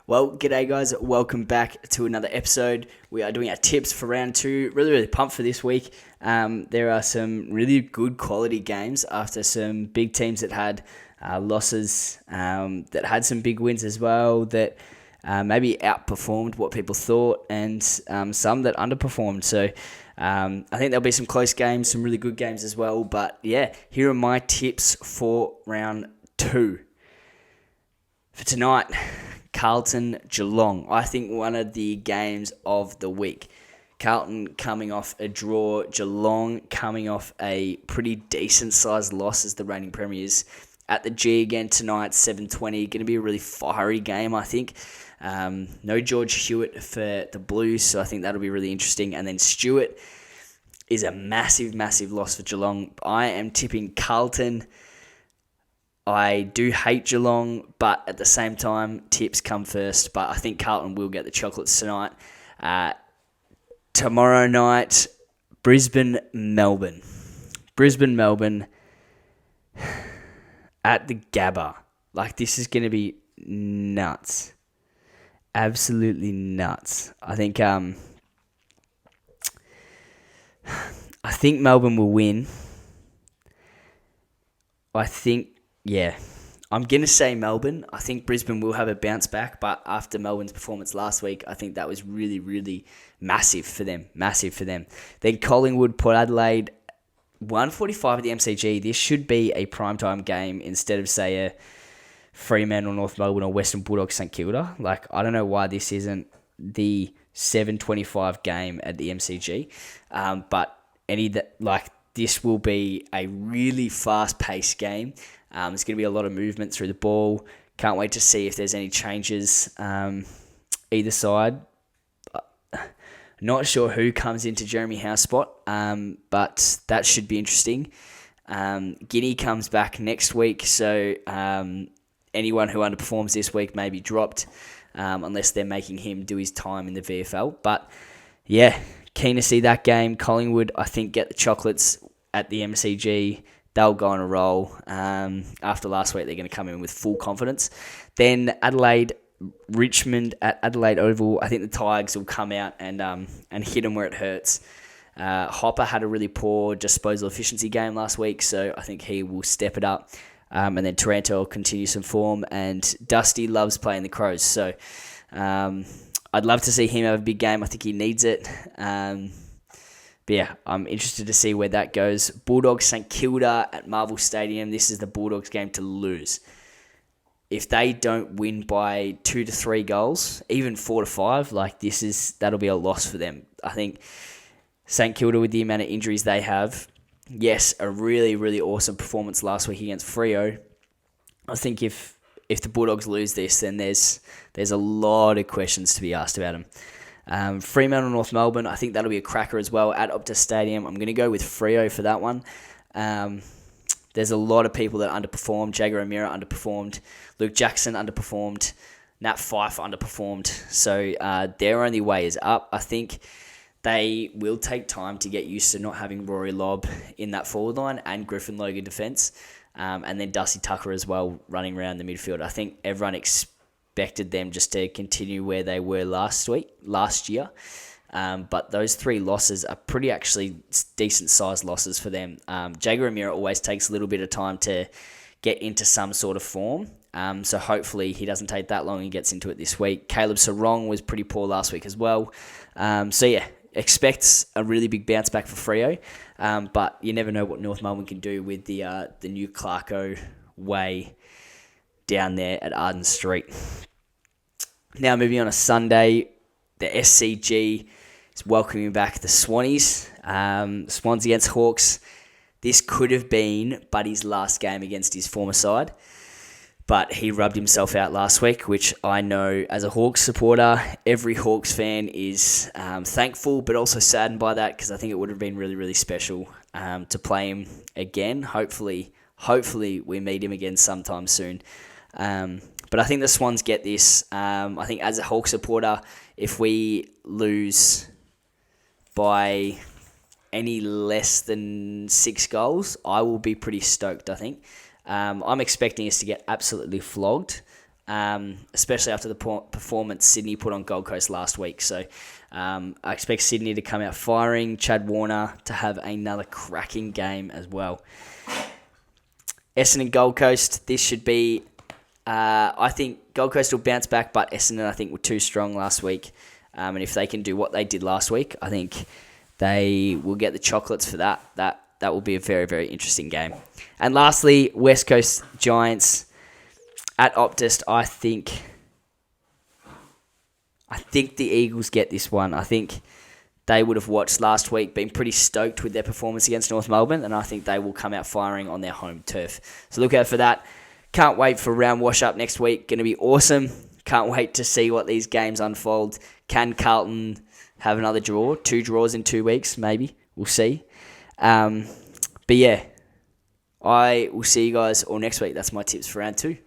Well, g'day guys, welcome back to another episode. We are doing our tips for round two. Really pumped for this week. There are some really good quality games after some big teams that had losses, that had some big wins as well, that maybe outperformed what people thought, and some that underperformed. So I think there'll be some close games, some really good games as well. But yeah, here are my tips for round two. For tonight, Carlton Geelong. I think one of the games of the week. Carlton coming off a draw. Geelong coming off a pretty decent sized loss as the reigning premiers. At the G again tonight, 7:20. Going to be a really fiery game, I think. No George Hewitt for the Blues, so I think that'll be really interesting. And then Stewart is a massive loss for Geelong. I am tipping Carlton. I do hate Geelong, but at the same time, tips come first. But I think Carlton will get the chocolates tonight. Tomorrow night, Brisbane-Melbourne. Brisbane-Melbourne at the Gabba. This is going to be nuts. Absolutely nuts. I think Melbourne will win. I'm going to say Melbourne. I think Brisbane will have a bounce back, but after Melbourne's performance last week, I think that was really massive for them. Then Collingwood, Port Adelaide, 1:45 at the MCG. This should be a primetime game instead of, say, a Fremantle, North Melbourne, or Western Bulldogs, St Kilda. I don't know why this isn't the 7:25 game at the MCG, but this will be a really fast-paced game. There's going to be a lot of movement through the ball. Can't wait to see if there's any changes either side. Not sure who comes into Jeremy Howe's spot, but that should be interesting. Guinea comes back next week, so anyone who underperforms this week may be dropped, unless they're making him do his time in the VFL. But yeah, keen to see that game. Collingwood, I think, get the chocolates at the MCG. They'll go on a roll. After last week, they're going to come in with full confidence. Then Adelaide, Richmond at Adelaide Oval. I think the Tigers will come out and hit them where it hurts. Hopper had a really poor disposal efficiency game last week, so I think he will step it up. And then Taranto will continue some form. And Dusty loves playing the Crows, so I'd love to see him have a big game. I think he needs it. But yeah, I'm interested to see where that goes. Bulldogs St Kilda at Marvel Stadium. This is the Bulldogs game to lose. If they don't win by 2 to 3 goals, even 4 to 5, that'll be a loss for them. I think St Kilda, with the amount of injuries they have, yes, a really awesome performance last week against Freo. I think if the Bulldogs lose this, then there's a lot of questions to be asked about them. Fremantle, North Melbourne, I think that'll be a cracker as well at Optus Stadium. I'm going to go with Freo for that one. There's a lot of people that underperformed. Jagger O'Meara underperformed. Luke Jackson underperformed. Nat Fyfe underperformed. So their only way is up. I think they will take time to get used to not having Rory Lobb in that forward line and Griffin Logan defence. And then Dusty Tucker as well running around the midfield. I think everyone expected them just to continue where they were last year. But those 3 losses are pretty actually decent sized losses for them. Jagger O'Meara always takes a little bit of time to get into some sort of form. So hopefully he doesn't take that long and gets into it this week. Caleb Sarong was pretty poor last week as well. So yeah, expect a really big bounce back for Freo. But you never know what North Melbourne can do with the new Clarko way down there at Arden Street. Now moving on to Sunday, the SCG is welcoming back the Swannies. Swans against Hawks. This could have been Buddy's last game against his former side, but he rubbed himself out last week, which I know as a Hawks supporter, every Hawks fan is thankful but also saddened by that, because I think it would have been really special to play him again. Hopefully we meet him again sometime soon. But I think the Swans get this. I think as a Hawk supporter, if we lose by any less than 6 goals, I will be pretty stoked, I think. I'm expecting us to get absolutely flogged. especially after the performance Sydney put on Gold Coast last week. So I expect Sydney to come out firing, Chad Warner to have another cracking game as well. Essendon Gold Coast, this should be... I think Gold Coast will bounce back, but Essendon, I think, were too strong last week. And if they can do what they did last week, I think they will get the chocolates for that. That will be a very, very interesting game. And lastly, West Coast Giants at Optus. I think the Eagles get this one. I think they would have watched last week, been pretty stoked with their performance against North Melbourne, and I think they will come out firing on their home turf. So look out for that. Can't wait for round wash-up next week. Going to be awesome. Can't wait to see what these games unfold. Can Carlton have another draw? 2 draws in 2 weeks, maybe. We'll see. But yeah, I will see you guys all next week. That's my tips for round 2.